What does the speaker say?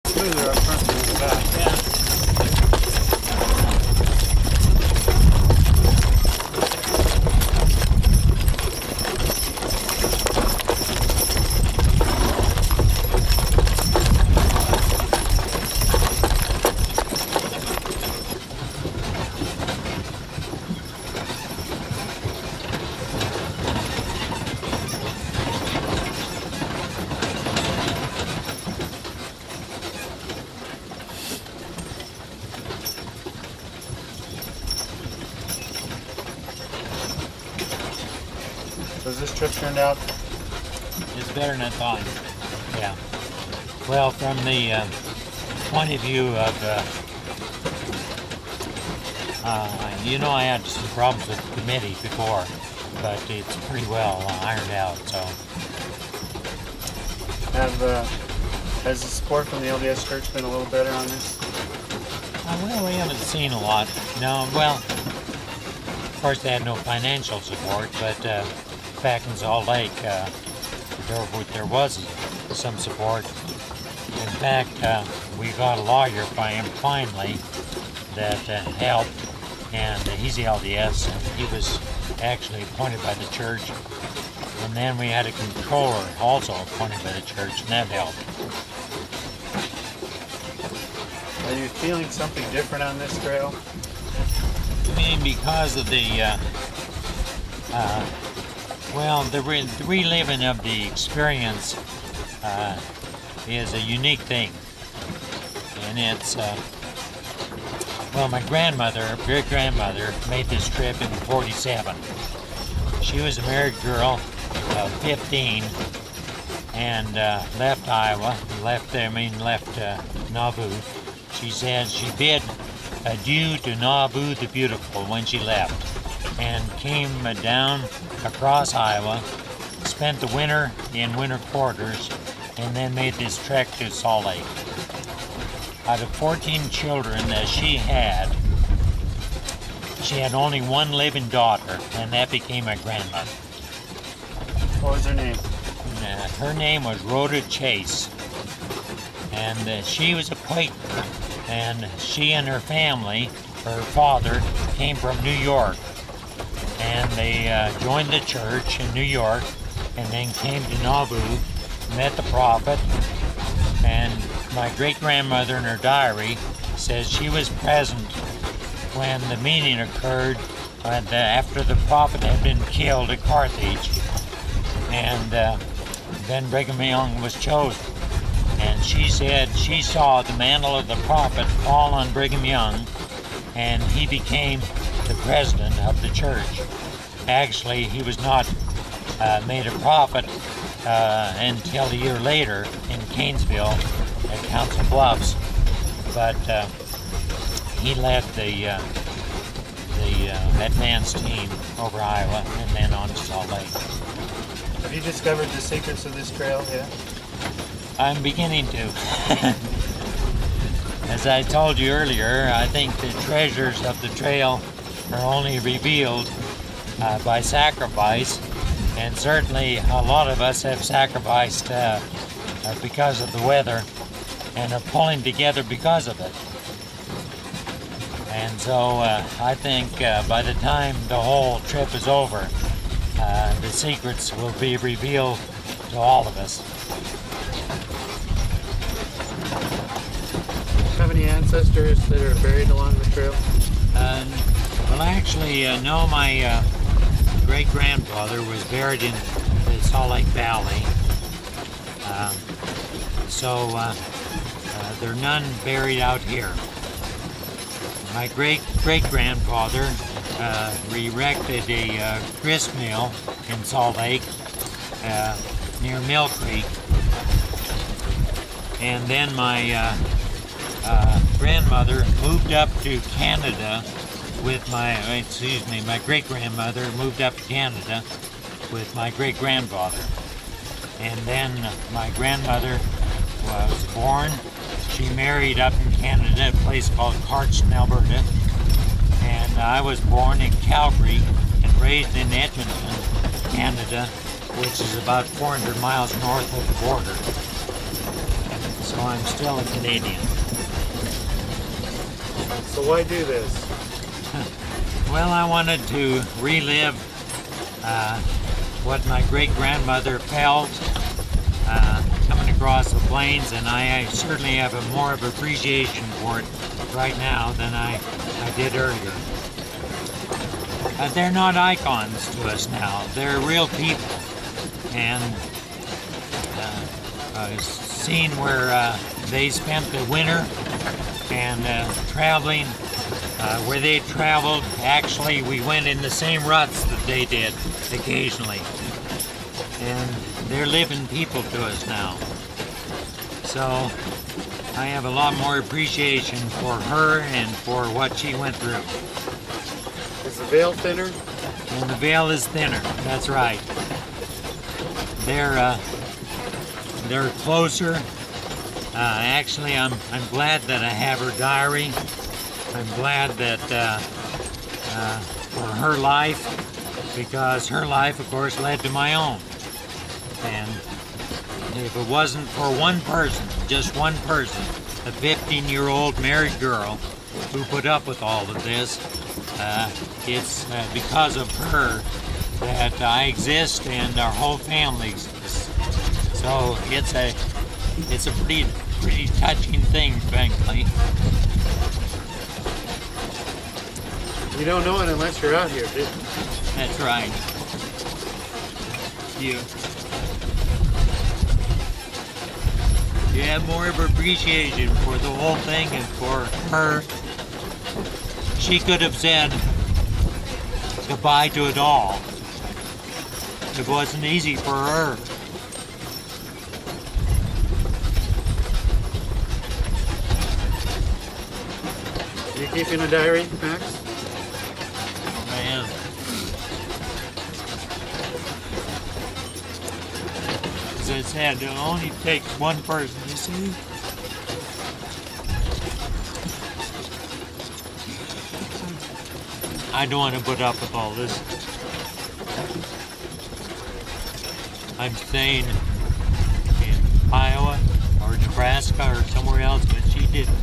smoother up front than in the back. Yeah. So has this trip turned out? It's better than I thought. Yeah. Well, from the point of view of, I had some problems with the committee before, but it's pretty well ironed out. So Has the support from the LDS Church been a little better on this? well, we haven't seen a lot. No, well, of course they had no financial support, but back in Salt Lake, there was some support. In fact, we got a lawyer finally that helped, and he's the LDS, and he was actually appointed by the church. And then we had a controller also appointed by the church, and that helped. Are you feeling something different on this trail? I mean, because of the reliving of the experience is a unique thing. And it's, my great-grandmother made this trip in '47. She was a married girl of 15 and left Iowa, left Nauvoo. She said she bid adieu to Nauvoo the Beautiful when she left and came down across Iowa, spent the winter in winter quarters, and then made this trek to Salt Lake. Out of 14 children that she had only one living daughter, and that became my grandmother. What was her name? Her name was Rhoda Chase, and she was a Quaker, and she and her family, her father, came from New York, and they joined the church in New York, and then came to Nauvoo, met the prophet, and my great-grandmother in her diary says she was present when the meeting occurred after the prophet had been killed at Carthage, and then Brigham Young was chosen. And she said she saw the mantle of the prophet fall on Brigham Young, and he became the president of the church. Actually, he was not made a prophet until a year later in Canesville at Council Bluffs, but he led the advance team over Iowa and then on to Salt Lake. Have you discovered the secrets of this trail yet? I'm beginning to. As I told you earlier, I think the treasures of the trail are only revealed by sacrifice, and certainly a lot of us have sacrificed because of the weather and are pulling together because of it. And so I think by the time the whole trip is over, the secrets will be revealed to all of us. Do you have any ancestors that are buried along the trail? Well, actually, no, my great-grandfather was buried in the Salt Lake Valley. So there are none buried out here. My great-grandfather erected a grist mill in Salt Lake near Mill Creek. And then my grandmother moved up to Canada with my great-grandmother moved up to Canada with my great-grandfather. And then my grandmother was born. She married up in Canada, a place called Cardston, Alberta. And I was born in Calgary and raised in Edmonton, Canada, which is about 400 miles north of the border. So I'm still a Canadian. So why do this? Well, I wanted to relive what my great-grandmother felt coming across the plains, and I certainly have more of appreciation for it right now than I did earlier. They're not icons to us now. They're real people. And I've seen where they spent the winter and traveling where they traveled. Actually, we went in the same ruts that they did occasionally. And they're living people to us now. So I have a lot more appreciation for her and for what she went through. Is the veil thinner? And the veil is thinner, that's right. They're closer. Actually, I'm glad that I have her diary. I'm glad that for her life, because her life, of course, led to my own. And if it wasn't for one person, just one person, a 15-year-old married girl who put up with all of this, it's because of her that I exist and our whole family exists. So it's a pretty touching thing, frankly. You don't know it unless you're out here, do you? That's right. You have more of appreciation for the whole thing and for her. She could have said goodbye to it all. It wasn't easy for her. You keeping a diary, Max? I am. As I said, it only takes one person, you see? I don't want to put up with all this. I'm staying in Iowa or Nebraska or somewhere else, but she didn't.